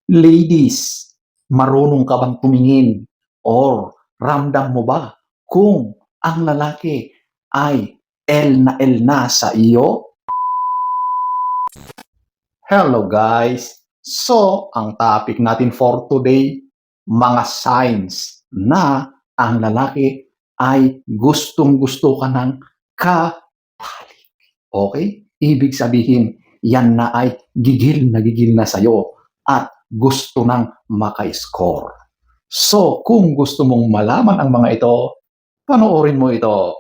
Ladies, marunong ka bang tumingin or ramdam mo ba kung ang lalaki ay L na sa iyo? Hello guys! So, ang topic natin for today, mga signs na ang lalaki ay gustong-gusto ka ng katalik. Okay? Ibig sabihin, yan na ay gigil na sa'yo at gusto nang maka-score. So, kung gusto mong malaman ang mga ito, panoorin mo ito.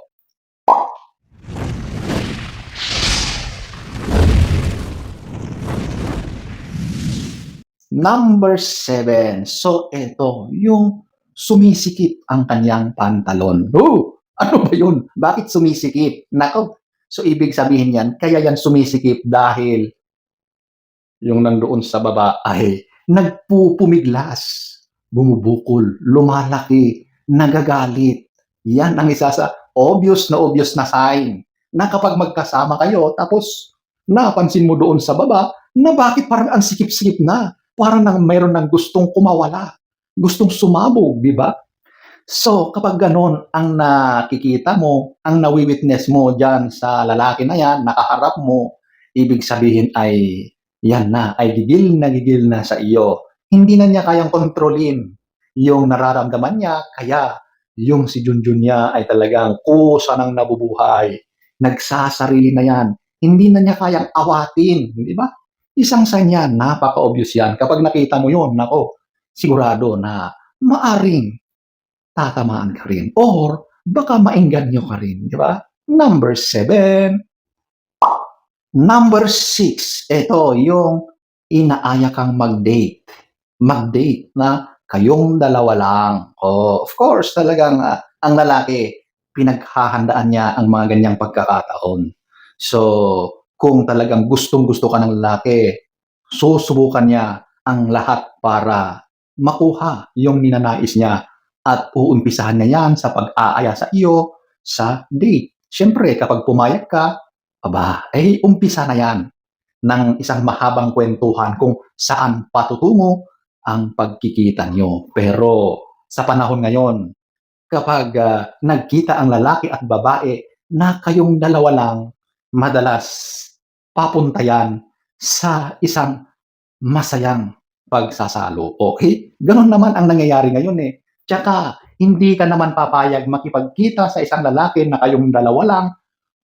Number 7. So, ito, yung sumisikip ang kanyang pantalon. Oh, ano ba yun? Bakit sumisikip? Nako, so ibig sabihin yan, kaya yan sumisikip dahil yung nandoon sa baba ay nagpupumiglas, bumubukol, lumalaki, nagagalit. Yan ang isa sa obvious na sign na kapag magkasama kayo tapos napansin mo doon sa baba na bakit parang ang sikip-sikip na, parang nang mayroon ng gustong kumawala, gustong sumabog, di ba? So, kapag ganon ang nakikita mo, ang nawi-witness mo dyan sa lalaki na yan, nakaharap mo, ibig sabihin ay yan na, ay gigil na sa iyo. Hindi na niya kayang kontrolin yung nararamdaman niya, kaya yung si Junjun niya ay talagang kusa ng nabubuhay. Nagsasarili na yan. Hindi na niya kayang awatin, di ba? Isang sign yan, napaka-obvious yan. Kapag nakita mo yun, nako, sigurado na maaring tatamaan ka rin or baka maengganyo ka rin, di ba? Number 7. Number 6, ito yung inaaya kang mag-date. Mag-date na kayong dalawa lang. Oh, of course, talagang ang lalaki, pinaghahandaan niya ang mga ganyang pagkakataon. So, kung talagang gustong-gusto ka ng lalaki, susubukan niya ang lahat para makuha yung ninanais niya at uumpisahan niya yan sa pag-aaya sa iyo sa date. Siyempre, kapag pumayag ka, aba, umpisa na yan ng isang mahabang kwentuhan kung saan patutungo ang pagkikita nyo. Pero sa panahon ngayon, kapag nagkita ang lalaki at babae na kayong dalawa lang, madalas papunta yan sa isang masayang pagsasalo. Okay? Ganon naman ang nangyayari ngayon eh. Tsaka, hindi ka naman papayag makipagkita sa isang lalaki na kayong dalawa lang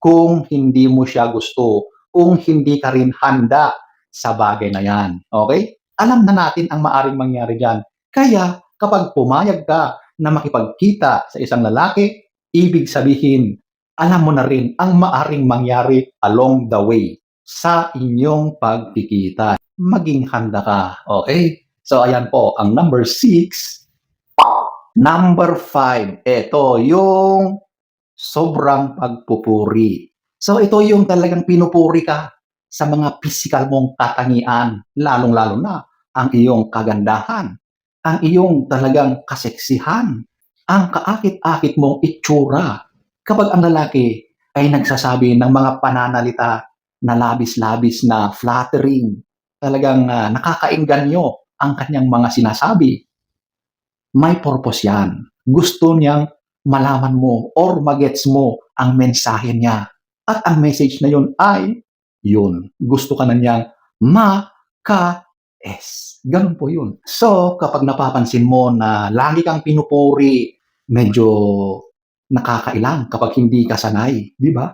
kung hindi mo siya gusto, kung hindi ka rin handa sa bagay na yan. Okay? Alam na natin ang maaring mangyari dyan. Kaya, kapag pumayag ka na makipagkita sa isang lalaki, ibig sabihin, alam mo na rin ang maaring mangyari along the way sa inyong pagkikita. Maging handa ka. Okay? So, ayan po, ang number 6. Number 5, ito yung sobrang pagpupuri. So ito yung talagang pinupuri ka sa mga physical mong katangian, lalong-lalo na ang iyong kagandahan, ang iyong talagang kaseksihan, ang kaakit-akit mong itsura. Kapag ang lalaki ay nagsasabi ng mga pananalita na labis-labis na flattering, talagang nakakaengganyo ang kanyang mga sinasabi, may purpose yan. Gusto niyang malaman mo or magets mo ang mensahe niya. At ang message na yun ay, yun, gusto ka na niyang ma-ka-es. Ganun po yun. So, kapag napapansin mo na lagi kang pinupuri, medyo nakakailang kapag hindi ka sanay, di ba?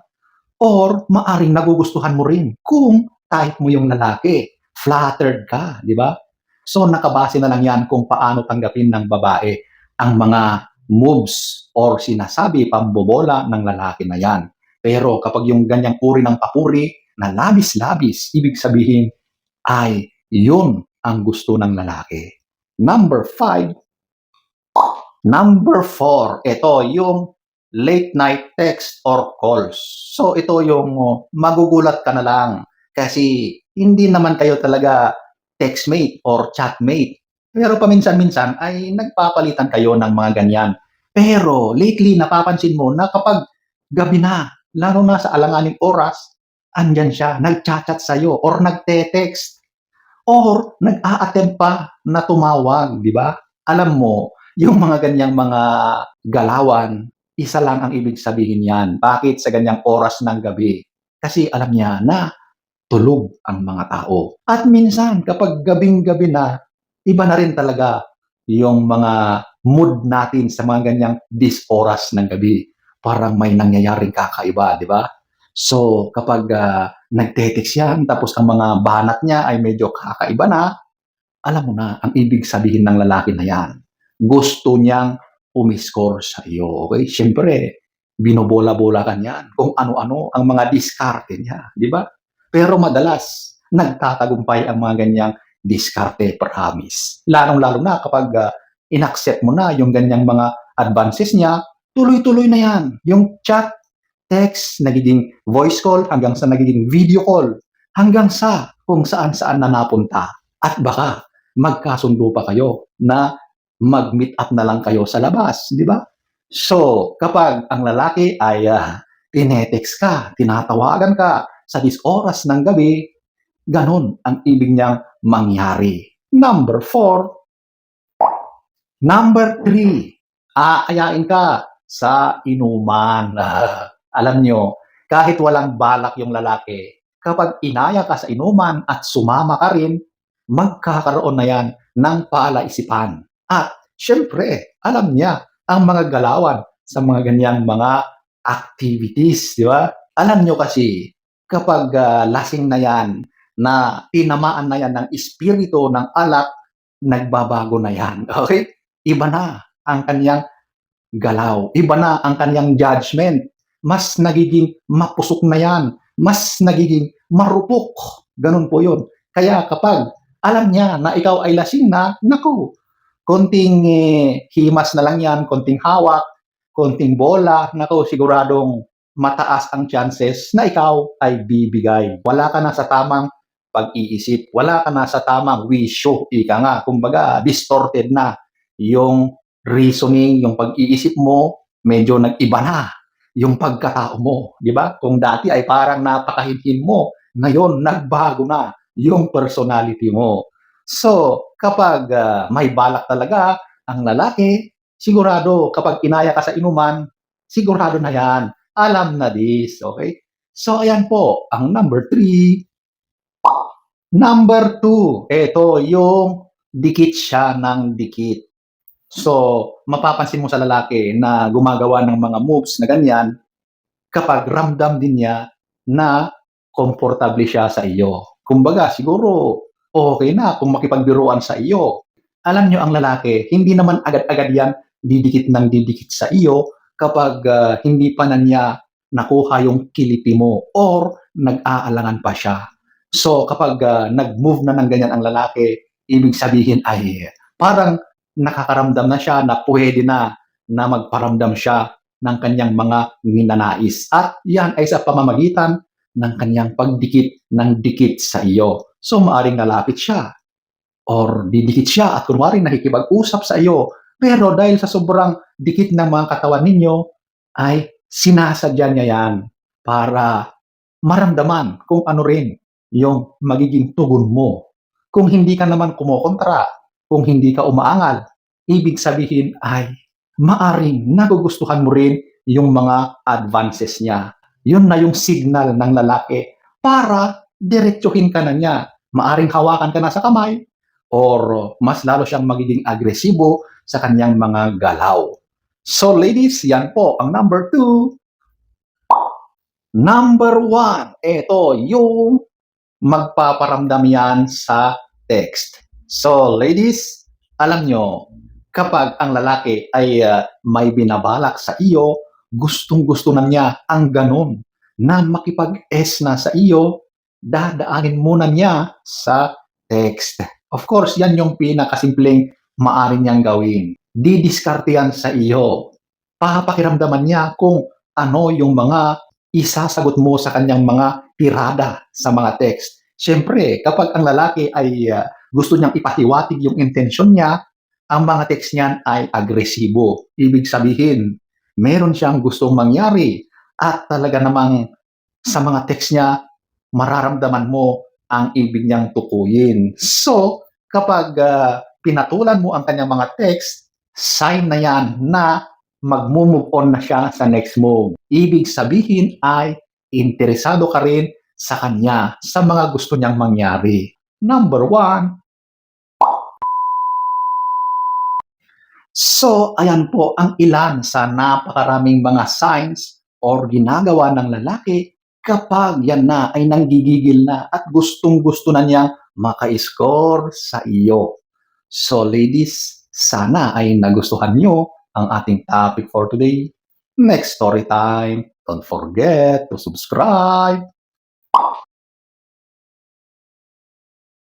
Or maaring nagugustuhan mo rin kung type mo yung lalaki, flattered ka, di ba? So nakabase na lang yan kung paano tanggapin ng babae ang mga moves or sinasabi pambobola ng lalaki na yan. Pero kapag yung ganyang uri ng papuri na labis-labis, ibig sabihin ay yun ang gusto ng lalaki. Number 5. Number 4, ito yung late night text or calls. So ito yung magugulat ka na lang kasi hindi naman kayo talaga textmate or chatmate. Pero paminsan-minsan ay nagpapalitan kayo ng mga ganyan. Pero lately napapansin mo na kapag gabi na, lalo na sa alanganing oras, andyan siya, nagchat-chat sa'yo or nagte-text. or nag-a-attempt pa na tumawag, 'di ba? Alam mo, yung mga ganyang mga galawan, isa lang ang ibig sabihin niyan. Bakit sa ganyang oras ng gabi? Kasi alam niya na tulog ang mga tao. At minsan kapag gabing-gabi na, iba na rin talaga yung mga mood natin sa mga ganyang oras ng gabi. Parang may nangyayaring kakaiba, di ba? So, kapag nagte-text yan, tapos ang mga banat niya ay medyo kakaiba na, alam mo na, ang ibig sabihin ng lalaki na yan, gusto niyang umiscore sa iyo. Okay? Siyempre, binobola-bola ka niyan kung ano-ano ang mga diskarte niya, di ba? Pero madalas, nagtatagumpay ang mga ganyang diskarte, promise. Lalong-lalo na kapag inaccept mo na yung ganyang mga advances niya, tuloy-tuloy na yan. Yung chat, text, nagiging voice call, hanggang sa nagiging video call, hanggang sa kung saan-saan na napunta. At baka magkasundo pa kayo na mag-meet up na lang kayo sa labas, di ba? So, kapag ang lalaki ay tinetext ka, tinatawagan ka sa oras ng gabi, ganun ang ibig niyang mangyari. Number 4, number 3, aayain ka sa inuman. Alam nyo, kahit walang balak yung lalaki, kapag inaya ka sa inuman at sumama ka rin, magkakaroon na yan ng palaisipan. At syempre, alam niya ang mga galawan sa mga ganyang mga activities, di ba? Alam nyo kasi, kapag lasing na yan, na tinamaan na yan ng espiritu ng alak, nagbabago na yan. Okay? Iba na ang kanyang galaw. Iba na ang kanyang judgment. Mas nagiging mapusok na yan. Mas nagiging marupok. Ganun po yun. Kaya kapag alam niya na ikaw ay lasing na, naku, konting himas na lang yan, konting hawak, konting bola, naku, siguradong mataas ang chances na ikaw ay bibigay. Wala ka na sa tamang pag-iisip. Wala ka na sa tamang wisyo. Ika nga, kumbaga, distorted na yung reasoning, yung pag-iisip mo, medyo nag-iba na yung pagkatao mo. Di ba? Kung dati ay parang napakahinhin mo, ngayon nagbago na yung personality mo. So, kapag may balak talaga ang lalaki, sigurado kapag inaya ka sa inuman, sigurado na yan. Alam na this, okay? So, ayan po, ang number 3. Number 2, ito yung dikit siya ng dikit. So, mapapansin mo sa lalaki na gumagawa ng mga moves na ganyan kapag ramdam din niya na komportable siya sa iyo. Kumbaga, siguro okay na kung makipagbiruan sa iyo. Alam niyo ang lalaki, hindi naman agad-agad yan didikit ng didikit sa iyo kapag hindi pa na niya nakuha yung kiliti mo or nag-aalangan pa siya. So, kapag nag-move na ng ganyan ang lalaki, ibig sabihin ay parang nakakaramdam na siya na pwede na magparamdam siya ng kanyang mga ninanais. At yan ay sa pamamagitan ng kanyang pagdikit ng dikit sa iyo. So, maaring nalapit siya or didikit siya at kunwari nakikipag-usap sa iyo. Pero dahil sa sobrang dikit ng mga katawan ninyo, ay sinasadya niya yan para maramdaman kung ano rin yung magiging tugon mo. Kung hindi ka naman kumokontra, kung hindi ka umaangal, ibig sabihin ay maaring nagugustuhan mo rin yung mga advances niya. Yun na yung signal ng lalaki para diretsuhin ka na niya. Maaring hawakan ka na sa kamay or mas lalo siyang magiging agresibo sa kanyang mga galaw. So ladies, yan po ang number 2. Number 1, ito yung magpaparamdam yan sa text. So ladies, alam nyo, kapag ang lalaki ay may binabalak sa iyo, gustong-gusto na niya ang ganun na makipag-S na sa iyo, dadaanin muna niya sa text. Of course, yan yung pinakasimpleng maaari niyang gawin. Didiskarte yan sa iyo. Papakiramdaman niya kung ano yung mga isasagot mo sa kanyang mga tirada sa mga text. Siyempre, kapag ang lalaki ay gusto niyang ipahiwatig yung intensyon niya, ang mga text niyan ay agresibo. Ibig sabihin, meron siyang gustong mangyari at talaga namang sa mga text niya, mararamdaman mo ang ibig niyang tukuyin. So, kapag pinatulan mo ang kanyang mga text, sign na yan na magmo-move on na siya sa next move. Ibig sabihin ay interesado ka rin sa kanya, sa mga gusto niyang mangyari. Number 1. So, ayan po ang ilan sa napakaraming mga signs or ginagawa ng lalaki kapag yan na ay nanggigigil na at gustong-gusto na niyang maka-score sa iyo. So, ladies, sana ay nagustuhan nyo ang ating topic for today. Next story time. Don't forget to subscribe.